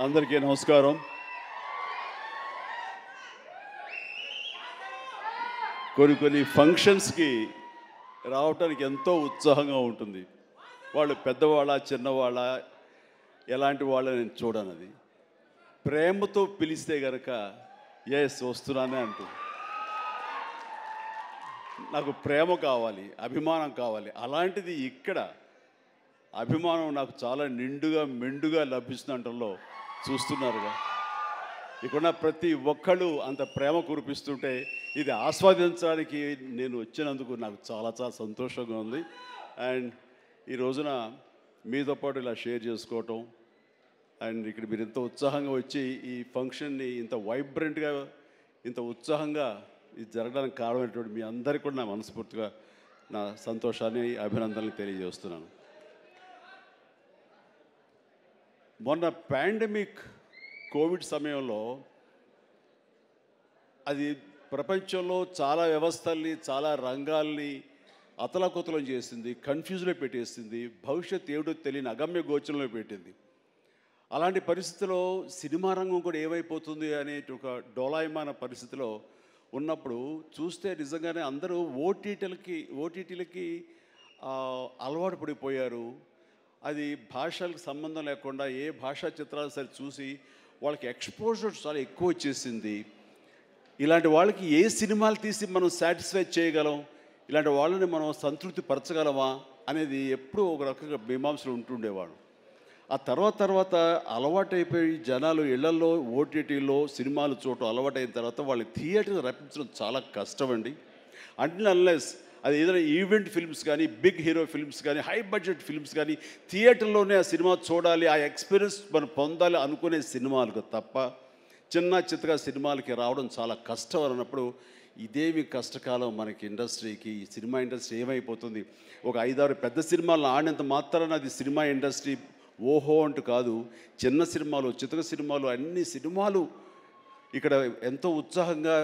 అందరికీ నమస్కారం. కొన్ని ఫంక్షన్స్కి రావటానికి ఎంతో ఉత్సాహంగా ఉంటుంది. వాళ్ళు పెద్దవాళ్ళ చిన్నవాళ్ళ ఎలాంటి వాళ్ళని నేను చూడనది. ప్రేమతో పిలిస్తే కనుక ఎస్ వస్తున్నానే అంటుంది. నాకు ప్రేమ కావాలి, అభిమానం కావాలి. అలాంటిది ఇక్కడ అభిమానం నాకు చాలా నిండుగా మెండుగా లభిస్తుండటంలో చూస్తున్నారుగా. ఇక్కడ ప్రతి ఒక్కళ్ళు అంత ప్రేమ కురిపిస్తుంటే ఇది ఆస్వాదించడానికి నేను వచ్చినందుకు నాకు చాలా చాలా సంతోషంగా ఉంది. అండ్ ఈ రోజున మీతో పాటు ఇలా షేర్ చేసుకోవటం అండ్ ఇక్కడ మీరు ఇంత ఉత్సాహంగా వచ్చి ఈ ఫంక్షన్ని ఇంత వైబ్రెంట్గా ఇంత ఉత్సాహంగా ఇది జరగడానికి కారణమైనటువంటి మీ అందరికీ కూడా నా మనస్ఫూర్తిగా నా సంతోషాన్ని అభినందనలు తెలియజేస్తున్నాను. మొన్న పాండమిక్ కోవిడ్ సమయంలో అది ప్రపంచంలో చాలా వ్యవస్థల్ని చాలా రంగాల్ని అతలాకుతలం చేసింది, కన్ఫ్యూజ్లో పెట్టేసింది, భవిష్యత్తు ఏమిటో తెలియని అగమ్య గోచరంలో పెట్టింది. అలాంటి పరిస్థితిలో సినిమా రంగం కూడా ఏమైపోతుంది అనే ఒక డోలాయమాన పరిస్థితిలో ఉన్నప్పుడు చూస్తే నిజంగానే అందరూ ఓటీటీలకి అలవాటు పడిపోయారు. అది భాషలకు సంబంధం లేకుండా ఏ భాషా చిత్రాలు సరే చూసి వాళ్ళకి ఎక్స్పోజర్ చాలా ఎక్కువ వచ్చేసింది. ఇలాంటి వాళ్ళకి ఏ సినిమాలు తీసి మనం సాటిస్ఫై చేయగలం, ఇలాంటి వాళ్ళని మనం సంతృప్తి పరచగలమా అనేది ఎప్పుడూ ఒక రకంగా మీమాంసలు ఉంటుండేవాడు. ఆ తర్వాత అలవాటైపోయి జనాలు ఇళ్లలో ఓటీటీలో సినిమాలు చూడటం అలవాటైన తర్వాత వాళ్ళ థియేటర్ని రప్పించడం చాలా కష్టం అండి. అన్లెస్ అది ఏదైనా ఈవెంట్ ఫిల్మ్స్ కానీ, బిగ్ హీరో ఫిల్మ్స్ కానీ, హై బడ్జెట్ ఫిల్మ్స్ కానీ థియేటర్లోనే ఆ సినిమా చూడాలి, ఆ ఎక్స్పీరియన్స్ మనం పొందాలి అనుకునే సినిమాలకు తప్ప చిన్నగా సినిమాలకి రావడం చాలా కష్టం అన్నప్పుడు ఇదేమి కష్టకాలం మనకి ఇండస్ట్రీకి. ఈ సినిమా ఇండస్ట్రీ ఏమైపోతుంది, ఒక 5-6 పెద్ద సినిమాలను ఆడినంత మాత్రాన అది సినిమా ఇండస్ట్రీ ఓహో అంటూ కాదు. చిన్న సినిమాలు, చితక సినిమాలు, అన్ని సినిమాలు ఇక్కడ ఎంతో ఉత్సాహంగా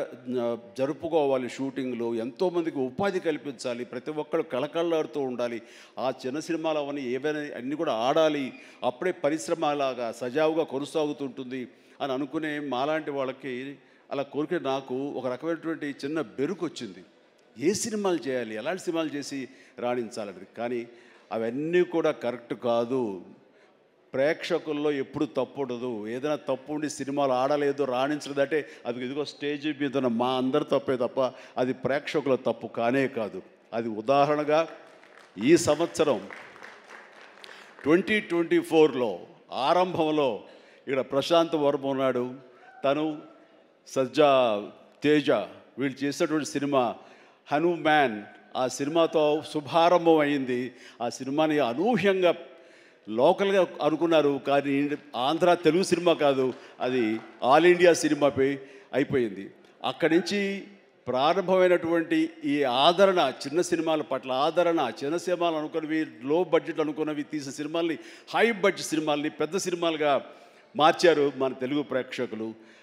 జరుపుకోవాలి. షూటింగ్లో ఎంతోమందికి ఉపాధి కల్పించాలి, ప్రతి ఒక్కరు కళకళలాడుతూ ఉండాలి. ఆ చిన్న సినిమాలు అవన్నీ ఏవైనా అన్నీ కూడా ఆడాలి, అప్పుడే పరిశ్రమ అలాగా సజావుగా కొనసాగుతుంటుంది అని అనుకునే మాలాంటి వాళ్ళకి అలా కోరిక నాకు ఒక రకమైనటువంటి చిన్న బెరుకు వచ్చింది. ఏ సినిమాలు చేయాలి, ఎలాంటి సినిమాలు చేసి రాణించాలనేది. కానీ అవన్నీ కూడా కరెక్ట్ కాదు. ప్రేక్షకుల్లో ఎప్పుడు తప్పు ఉండదు. ఏదైనా తప్పు ఉండి సినిమాలు ఆడలేదు, రాణించలేదంటే అది ఇదిగో స్టేజ్ మీద ఉన్న మా అందరి తప్పే తప్ప అది ప్రేక్షకుల తప్పు కానే కాదు. అది ఉదాహరణగా ఈ సంవత్సరం 2024లో ఆరంభంలో ఇక్కడ ప్రశాంత్ వర్మ ఉన్నాడు, తను సజ్జా తేజ వీళ్ళు చేసినటువంటి సినిమా హనుమాన్, ఆ సినిమాతో శుభారంభం అయింది. ఆ సినిమాని అనూహ్యంగా లోకల్గా అనుకున్నారు, కానీ ఆంధ్ర తెలుగు సినిమా కాదు, అది ఆల్ ఇండియా సినిమాపై అయిపోయింది. అక్కడి నుంచి ప్రారంభమైనటువంటి ఈ ఆదరణ, చిన్న సినిమాల పట్ల ఆదరణ, చిన్న సినిమాలు అనుకున్నవి లో బడ్జెట్ అనుకున్నవి తీసిన సినిమాల్ని హై బడ్జెట్ సినిమాల్ని పెద్ద సినిమాలుగా మార్చారు మన తెలుగు ప్రేక్షకులు.